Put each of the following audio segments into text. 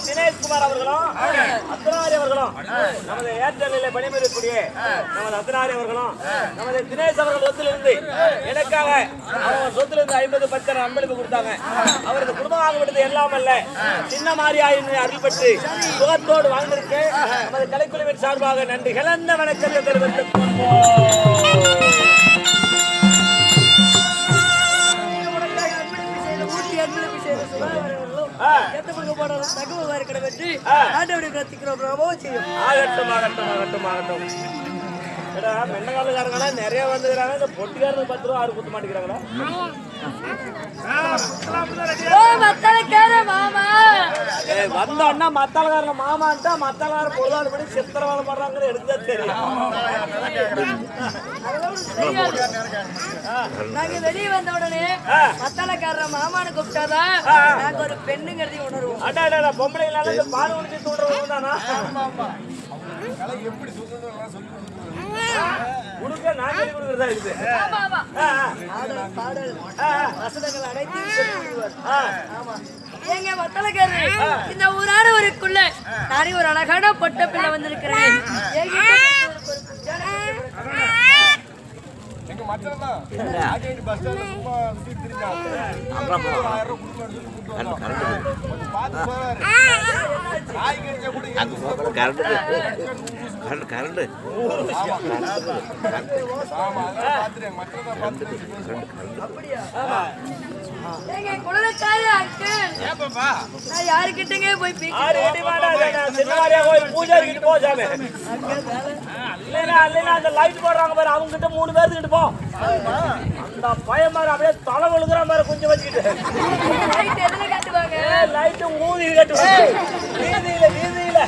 தினேஷ்குமார் அவர்களும் அத்தனாரி அவர்களும் நமது ஏர்டெல்லில் பணிபுரியக்கூடிய நமது அத்தனாரி அவர்களும் நமது தினேஷ் அவர்கள் சொத்திலிருந்து எனக்காக அவர் சொத்திலிருந்து 50 பட்சம் அன்பளிப்பு கொடுத்தாங்க. அவரது குடும்பமாக விட்டது எல்லாம் அல்ல சின்ன மாரியாயின் அருள் பெற்று சுகத்தோடு வாழ்ந்திருக்கு. நமது கலைக்குழுவின் சார்பாக நன்றி கலந்த வணக்கத்தை தெரிவித்துக் கொள்வோம். நிறைய வந்துக்கிறாங்க. இந்த பொட்டிக்காரங்க 10 ரூபா 6 குத்த மாட்டேங்கிறாங்களா? வந்தோன்னா மத்தாளக்காரங்க மாமான்ட்டா மத்தாளக்கார பொருளாதார படி சித்திரவாத பண்றாங்கன்னு எனக்கு தான் தெரியும். நாங்க வெளியே வந்த உடனே மத்தாளக்காரர மாமானு கூப்பிட்டாதான் நாங்க ஒரு பெண்ணுங்கிறதையும் உணர்வோம். அடா பொம்பளைங்களால இந்த பால் உரிச்சு தூண்டுறவங்க தானா? எப்படி உனக்கு நான் சொல்லி கொடுக்கறதா இருக்குது. பாடல் வசனங்கள் அனைத்தையும் சொல்லி விடுவார். ஏங்க மத்தாளக்காரர், இந்த ஊரான ஊருக்குள்ள நானே ஒரு அழகான பொட்ட பிள்ளை வந்திருக்கிறேன். யாருக்கிட்டங்க போய் லைட் போடுறாங்க பாரு, அவங்க கிட்ட 3 பேருக்கு போ. அந்த பையன் மாதிரி அப்படியே தலை விழுகிற மாதிரி கொஞ்சம் வச்சுக்கிட்டு லைட்டு ஊதி கட்டுவாங்க வீதியில வீதியில.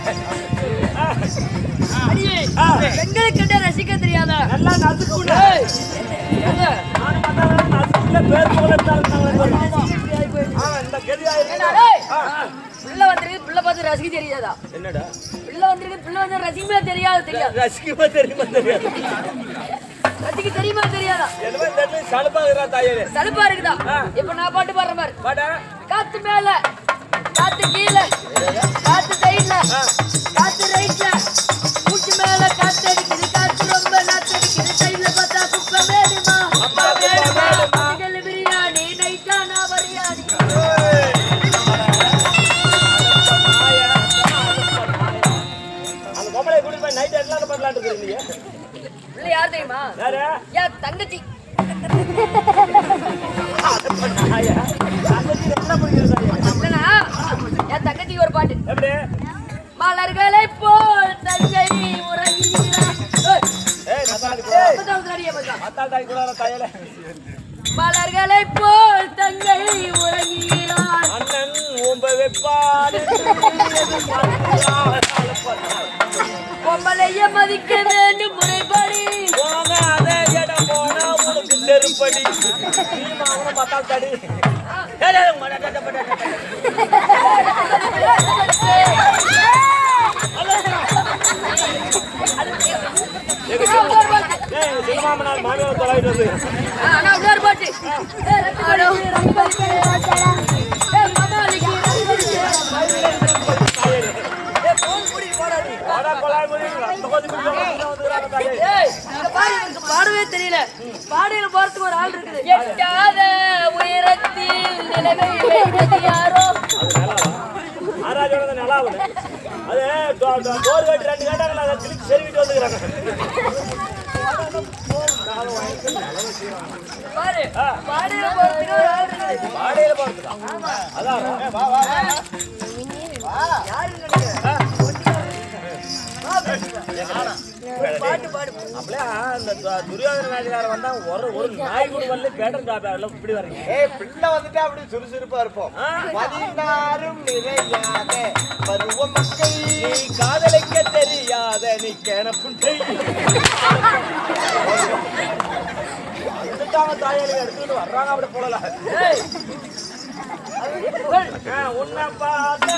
பெண்களுக்கு ரசிக்க தெரியாத நல்லா நசுக்குள்ள பேர் பிள்ளை வந்திருக்கு, பிள்ளை பார்த்து ரசிக்க தெரியாதா? என்னடா பிள்ளை வந்திருக்கு, பிள்ளை வந்து ரசிக்கவே தெரியாது. ரசிக்கவே தெரியுமா? தெரியாது. ரசிக்க தெரியுமா தெரியாதா? சலுப்பா இருக்குதா? இப்ப நான் பாட்டு பாடுற மாதிரி காத்து மேல காத்து கீழே காத்து சைட்ல காத்து ரைட்ல மூச்சு மேல காத்து அடிக்குது, காத்து ரொம்ப நாத்து அடிக்குது, சைட்ல பார்த்தா குப்பை வேணுமா அம்மா வேணுமா பிரியாணி நைட்டா நான் பிரியாணி. அந்த பொம்பளை கூட்டி போய் நைட் எல்லாம் பண்ணலான்னு இருக்கீங்க. பிள்ளை யார் தெரியுமா? என் தங்கச்சி. என் தங்கச்சி ஒரு பாட்டு மலர்களை போல் தங்கை மலர்களை போல் தங்கை உறங்குகிறார் அண்ணன் ஓம்ப வைப்பாடு பொம்பளைய மதிக்க வேண்டும் முறைப்படி போங்க அதே இடம் போனா உனக்கு செருப்படி மத்தால் தடி சினிமாமனால் மாநில தொலைவிட்டு வந்து பாடவே தெரியல. பாடையில போறதுக்கு ஒரு ஆள் இருக்குது. எட்டாத உயரத்தில் நிலவை வைத்தது யாரோ? ஆராஜோட நல்லா அது டோர் கட்டி 2 கேட்டாங்க. அதை கிளிக்கு செருவிட்டு வந்துக்கிறாங்க. பாரு பாடியில போறதுக்கு ஒரு ஆள் இருக்கு. பாடையில போறதுக்கா? அதான் யாரு நினைக்கிறேன் பாட்டு பாடு. அப்படியே அந்த துரியோதன நாயகர் வந்தா ஒரு நாய் கூட வரல கேட்டர் காப்பாடல இப்படி வரீங்க. பிள்ளை வந்துட்டு அப்படி சுறுசுறுப்பா இருப்போம். 16 நிறையாத பருவ மக்கள் நீ காதலிக்க தெரியாத நீ கேனப்புண்டை. வந்துட்டாங்க தாயாளி எடுத்துட்டு வர்றாங்க அப்படி போடல. உன்னை பார்த்த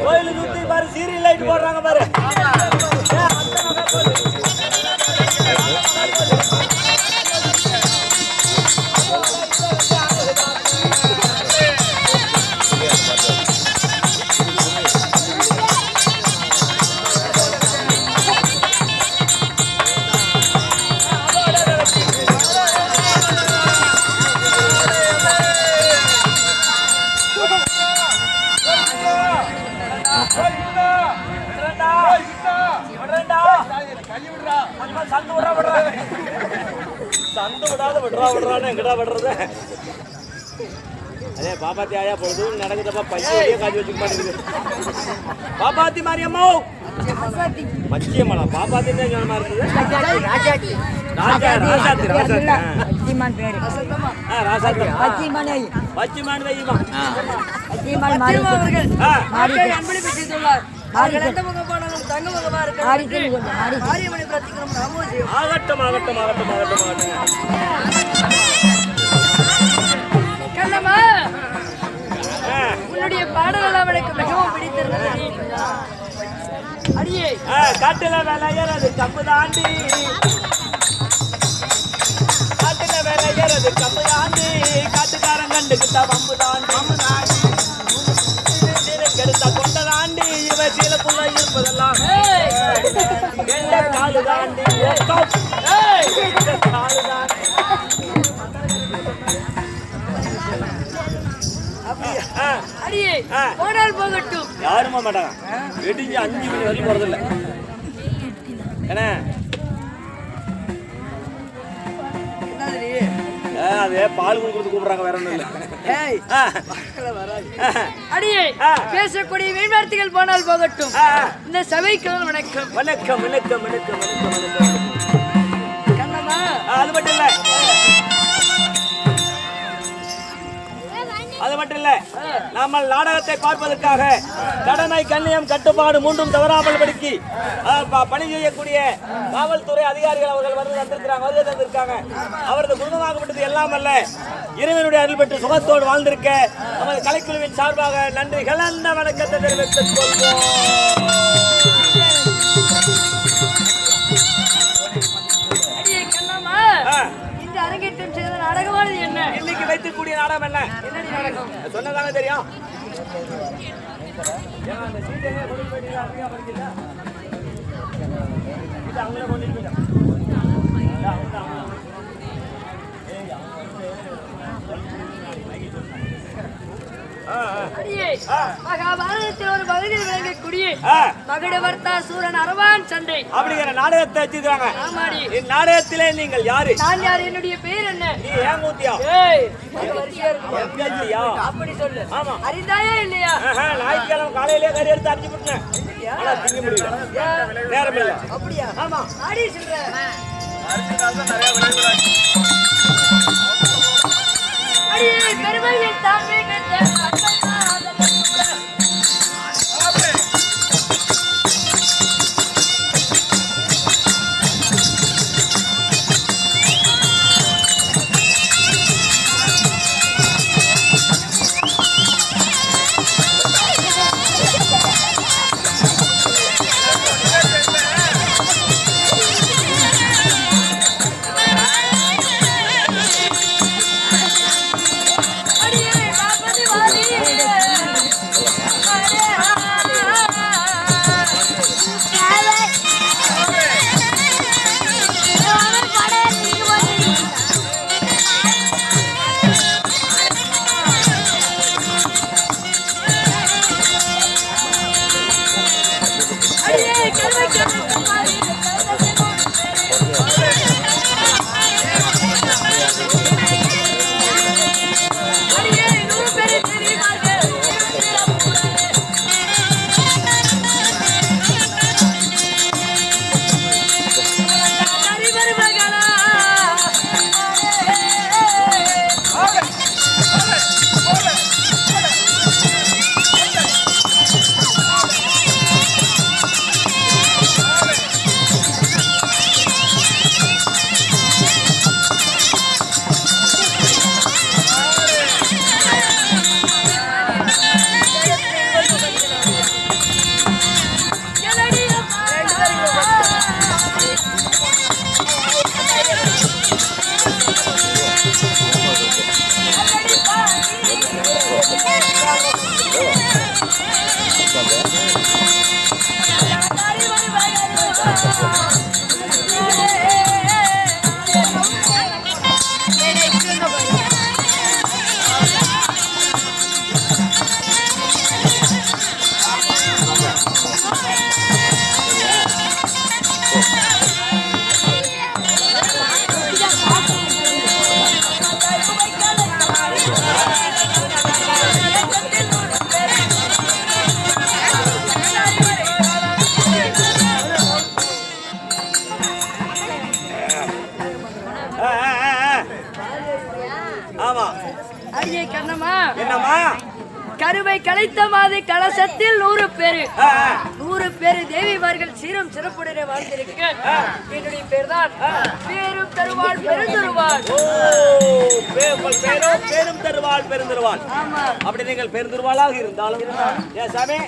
கோயிலு சுத்தி பாரு சீரியல் லைட் போடுறாங்க பாரு. சந்து விடாத விடுறான்னு எங்கடா விடுறது? அதே பாப்பாத்தி ஆயா பொழுது நடக்குதப்பா பையன் காட்சி வச்சுக்க மாட்டேங்குது. பாப்பாத்தி மாரியம்மா மச்சியம்மா பாப்பாத்தி தான் ஞானமா இருக்குது. ராசாத்தி பச்சிமான் வையுமா அவர்கள் அன்பளி பெற்றுள்ளார். அவர்கள் எந்த முகம் போனாலும் தங்க முகமா இருக்கிறார்கள். மாரியம்மனை பிரார்த்திக்கிறோம். ராமோஜியம் ஆகட்டும் ஆகட்டும் ஆகட்டும் ஆகட்டும் ஆகட்டும். கண்ணம்மா, உன்னுடைய பாடல் அவனுக்கு மிகவும் பிடித்திருந்தது. அடியே காட்டுல வேலையறது கம்பு தாண்டி, காட்டுல வேலையறது கம்பு தாண்டி, காட்டுக்காரன் கண்டுகிட்ட வம்பு தாண்டி, கெடுத்த கொண்ட தாண்டி, இவ சீலக்குள்ள இருப்பதெல்லாம் கெண்ட காலு தாண்டி, காலு தாண்டி. அடியே போனால் போகட்டும். யாருமா மாட்டாங்க. வெடிஞ்சு 5 மணி வரைக்கும் போறதில்ல. என்ன அது பால் கொடுத்து கூப்பிடுறாங்க, வேற ஒண்ணும் இல்ல. அடியே பேசக்கூடிய வீண்வார்த்தைகள் போனால் போகட்டும். இந்த சபைக்கு வணக்கம். வணக்கம் வணக்கம் வணக்கம் வணக்கம் வணக்கம். கண்ணம்மா, அது மட்டும் இல்ல, அது மட்டும் இல்ல, நம்ம நாடகத்தை பார்ப்பதற்காக கடமை கண்ணியம் கட்டுப்பாடு மூன்றும் தவறாமல் படுக்கி பணி செய்யக்கூடிய காவல்துறை அதிகாரிகள் அவர்கள் வருகை தந்திருக்காங்க. அவரது குடும்பமாகப்பட்டது எல்லாம் அல்ல, இறைவனுடைய அருள் பெற்று சுகத்தோடு வாழ்ந்திருக்க நமது கலைக்குழுவின் சார்பாக நன்றி கலந்த வணக்கத்தை தெரிவித்துக் கொள்வோம். அடியே கண்ணம்மா, இந்த அரங்கேற்றம் செய்த நாடகமானது என்ன? இன்னைக்கு வைத்துக்கூடிய நாடகம் என்ன? என்னடி நாடகம்? சொன்னதாங்க தெரியும். அடியே, மகாபாரதத்தில் ஒரு பகுதியில் விளங்கக்கூடிய மகுடவர்த்தா சூரன் அரவான் சண்டை அப்படிங்கிற நாடகத்தை வச்சிருக்காங்க. ஆமாடி. இந்நாடகத்திலே நீங்கள் யாரு? நான் யார்? என்னுடைய பெயர் என்ன? நீ ஏன் மூத்தியா? ஏய், அது வரிசையா இருக்கும். எம்ஜிஆர்யா? அப்படி சொல்லு. ஆமா. அறிந்தாயா இல்லையா? ஞாயிற்றுக்கிழமை காலையிலே கறி எடுத்து அரைச்சு விட்டுனேன். ஆனா திங்க முடியல, நேரம் இல்ல. அப்படியா? ஆமா. ஆடி சொல்றேன். அடியே பெருமையில் தாமே கண்ட அடியே கண்ணம்மா, என்னம்மா? கருவை கலைத்த மாதை கலசத்தில் 100 பேரு 100 பேரு தேவிமார்கள் சீரும் சிறப்புடனே வாழ்ந்திருக்க என்னுடைய பேர் தான் பேரும் தருவாள் பெருந்தருவாள். பேரும் தருவாள் பெருந்தருவாள். ஆமா. அப்படி நீங்கள் பெருந்தருவாளாக இருந்தாலும் ஏன் சாமி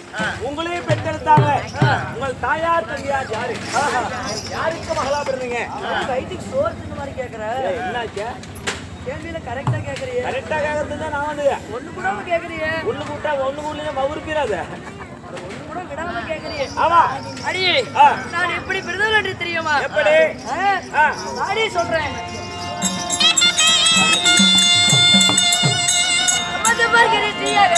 உங்களையும் பெற்றெடுத்தாங்க. உங்கள் தாயார் தந்தையார் யாரு? யாருக்கு மகளா பிறந்தீங்க? வயிற்றுக்கு சோறு தின்ன மாதிரி கேக்குற. என்னாச்சு? கேள்வியில கரெக்டா கேக்குறியே. கரெக்டா கேக்குறது தான் நான் வந்து ஒண்ணு கூட கேக்குறியே. ஒண்ணு கூட்டா ஒண்ணு கூடல மவுருக்கிறாது. ஒண்ணு கூட விடாம கேக்குறியே. ஆமா. அடியே, நான் எப்படி பிறந்தவள் என்று தெரியுமா? எப்படி? அடி சொல்றேன். மதுமர்கரி தீயாக